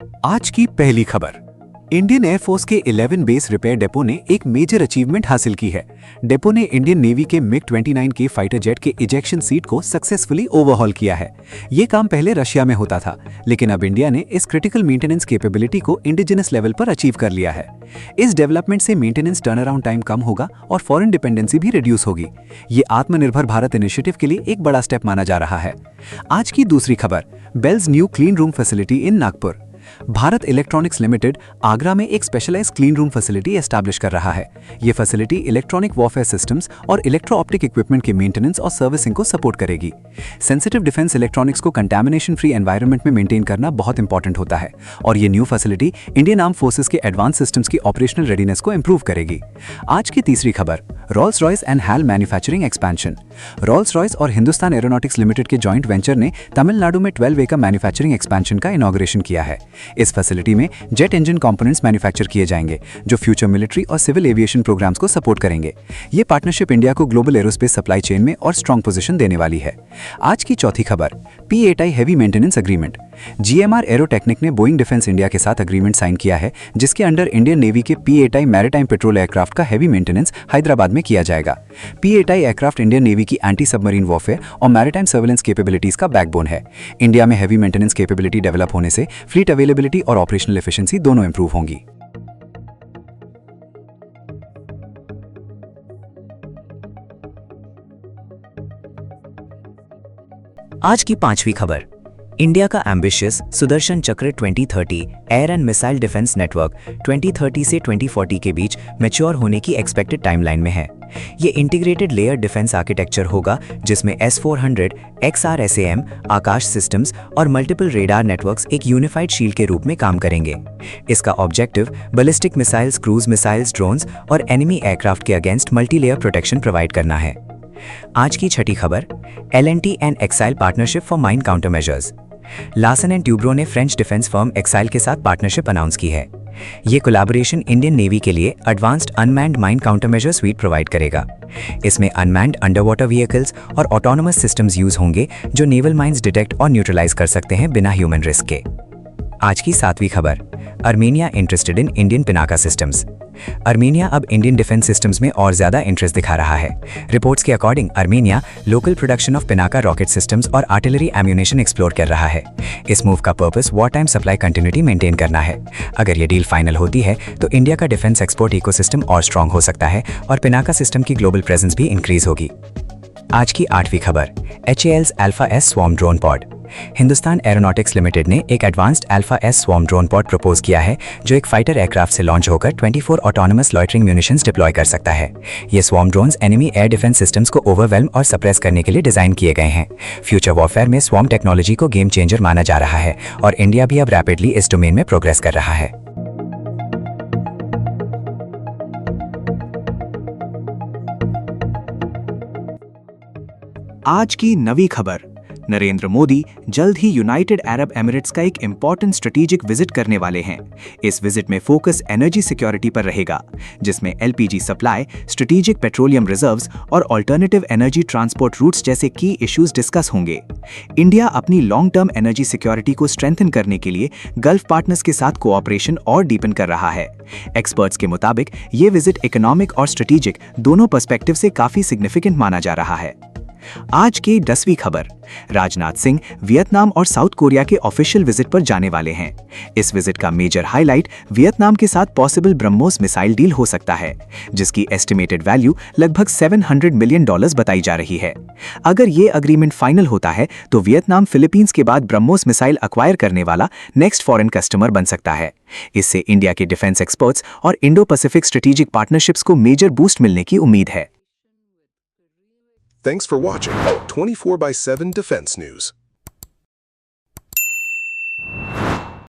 आज की पहली खबर। इंडियन एयरफोर्स के 11 बेस रिपेयर डेपो ने एक मेजर अचीवमेंट हासिल की है। डेपो ने इंडियन नेवी के MiG-29 के फाइटर जेट के इजेक्शन सीट को सक्सेसफुली ओवरहॉल किया है। ये काम पहले रशिया में होता था, लेकिन अब इंडिया ने इस क्रिटिकल मेंटेनेंस कैपेबिलिटी को इंडिजिनस लेवल पर अचीव कर लिया है। इस डेवलपमेंट से मेंटेनेंस टर्नअराउंड टाइम कम होगा और फॉरेन डिपेंडेंसी भी रिड्यूस होगी। ये आत्मनिर्भर भारत इनिशिएटिव के लिए एक बड़ा स्टेप माना जा रहा है। आज की दूसरी खबर, BEL's new clean room facility in Nagpur. Bharat Electronics Limited Agra में एक specialised clean room facility establish कर रहा है। यह फैसिलिटी इलेक्ट्रॉनिक वॉरफेयर सिस्टम्स और इलेक्ट्रो ऑप्टिक इक्विपमेंट के मेंटेनेंस और सर्विसिंग को सपोर्ट करेगी। सेंसिटिव डिफेंस इलेक्ट्रॉनिक्स को कंटामिनेशन फ्री एनवायरनमेंट में मेंटेन करना बहुत इंपॉर्टेंट होता है और ये new facility Indian arm forces के एडवांस सिस्टम्स की ऑपरेशनल रेडीनेस को इंप्रूव करेगी। आज की तीसरी खबर, Rolls Royce and HAL manufacturing expansion. Rolls Royce और हिंदुस्तान एरोनॉटिक्स लिमिटेड के जॉइंट वेंचर ने तमिलनाडु में 12 वे का मैन्युफैक्चरिंग एक्सपेंशन का इनॉग्रेशन किया है। इस फैसिलिटी में जेट इंजन कंपोनेंट्स मैन्युफैक्चर किए जाएंगे, जो फ्यूचर मिलिट्री और सिविल एविएशन प्रोग्राम्स को सपोर्ट करेंगे। ये पार्टनरशिप इंडिया को ग्लोबल एरोस्पेस सप्लाई चेन में और स्ट्रॉन्ग पोजीशन देने वाली है। आज की चौथी खबर, P8I heavy maintenance agreement. GMR एरोटेक्निक ने बोइंग डिफेंस इंडिया के साथ एग्रीमेंट साइन किया है, जिसके अंडर इंडियन नेवी के P8I मैरीटाइम पेट्रोल एयरक्राफ्ट का हैवी मेंटेनेंस हैदराबाद में किया जाएगा। P8I एयरक्राफ्ट इंडियन नेवी की एंटी सबमरीन वॉरफेयर और मैरीटाइम सर्वेलेंस कैपेबिलिटीज का बैकबोन है। इंडिया में हैवी मेंटेनेंस कैपेबिलिटी डेवलप होने से फ्लीट अवेलेबिलिटी और ऑपरेशनल एफिशिएंसी दोनों इंप्रूव होंगी। आज की पांचवी खबर, इंडिया का एम्बिशियस सुदर्शन चक्र 2030 air and missile defence network 2030 से 2040 के बीच मैच्योर होने की एक्सपेक्टेड टाइमलाइन में है। ये इंटीग्रेटेड लेयर डिफेंस आर्किटेक्चर होगा, जिसमें S-400, XRSAM, आकाश सिस्टम्स और मल्टीपल रेडार नेटवर्क्स एक यूनिफाइड शील्ड के रूप में काम करेंगे। इसका objective ballistic missiles, cruise missiles, drones और एनिमी एयरक्राफ्ट के अगेंस्ट मल्टीलेयर प्रोटेक्शन प्रोवाइड करना है। आज की छठी खबर, L&T and Exail partnership for mine counter measures. Larsen and Toubro ने फ्रेंच डिफेंस फर्म एक्साइल के साथ पार्टनरशिप अनाउंस की है। ये कोलैबोरेशन इंडियन नेवी के लिए advanced unmanned mine counter measure sweet provide करेगा। इसमें अनमैन्ड अंडर वाटर व्हीकल्स और ऑटोनोमस सिस्टम्स यूज होंगे, जो नेवल माइंस डिटेक्ट और न्यूट्रलाइज कर सकते हैं बिना ह्यूमन रिस्क के। आज की सातवीं खबर, Armenia interested in Indian Pinaka systems. Armenia अब इंडियन डिफेंस सिस्टम्स में और ज्यादा इंटरेस्ट दिखा रहा है। रिपोर्ट्स के according Armenia local production of Pinaka rocket systems और आर्टिलरी एम्यूनेशन एक्सप्लोर कर रहा है। इस मूव का purpose war time supply continuity maintain करना है। अगर ये डील फाइनल होती है तो इंडिया का डिफेंस एक्सपोर्ट इकोसिस्टम और स्ट्रांग हो सकता है और पिनाका सिस्टम की ग्लोबल प्रेजेंस भी इंक्रीज होगी। आज की आठवीं खबर, HAL's alpha S swarm drone pod. Hindustan Aeronautics limited ने एक advanced alpha S swarm drone pod propose किया है, जो एक फाइटर एयरक्राफ्ट से लॉन्च होकर 24 ऑटोनोमस लॉइटरिंग म्यूनिशंस डिप्लॉय कर सकता है। ये swarm drones enemy air defence systems को ओवरवेल्म और सप्रेस करने के लिए डिजाइन किए गए हैं। फ्यूचर वॉरफेयर में स्वॉर्म टेक्नोलॉजी को गेम चेंजर माना जा रहा है और इंडिया भी अब रैपिडली इस डोमेन में प्रोग्रेस कर रहा है। आज की नवी खबर, नरेंद्र मोदी जल्द ही यूनाइटेड अरब एमिरेट्स का एक इंपॉर्टेंट स्ट्रेटेजिक विजिट करने वाले हैं। इस विजिट में फोकस एनर्जी सिक्योरिटी पर रहेगा, जिसमें LPG supply, strategic petroleum reserves और अल्टरनेटिव एनर्जी ट्रांसपोर्ट रूट्स जैसे की इश्यूज डिस्कस होंगे। इंडिया अपनी लॉन्ग टर्म एनर्जी सिक्योरिटी को स्ट्रेंथन करने के लिए गल्फ पार्टनर्स के साथ कोऑपरेशन और डीपन कर रहा है। एक्सपर्ट्स के मुताबिक ये विजिट इकोनॉमिक और स्ट्रेटेजिक दोनों पर्सपेक्टिव से काफी सिग्निफिकेंट माना जा रहा है। आज की 10वीं खबर, राजनाथ सिंह वियतनाम और साउथ कोरिया के ऑफिशियल विजिट पर जाने वाले हैं। इस विजिट का मेजर हाईलाइट वियतनाम के साथ पॉसिबल ब्रह्मोस मिसाइल डील हो सकता है, जिसकी एस्टिमेटेड वैल्यू लगभग $700 मिलियन बताई जा रही है। अगर ये अग्रीमेंट फाइनल होता है तो वियतनाम फिलीपींस के बाद ब्रह्मोस मिसाइल अक्वायर करने वाला नेक्स्ट फॉरेन कस्टमर बन सकता है। इससे इंडिया के डिफेंस एक्सपर्ट्स और इंडो पैसिफिक स्ट्रेटेजिक पार्टनरशिप्स को मेजर बूस्ट मिलने की उम्मीद है। Thanks for watching 24/7 Defense News.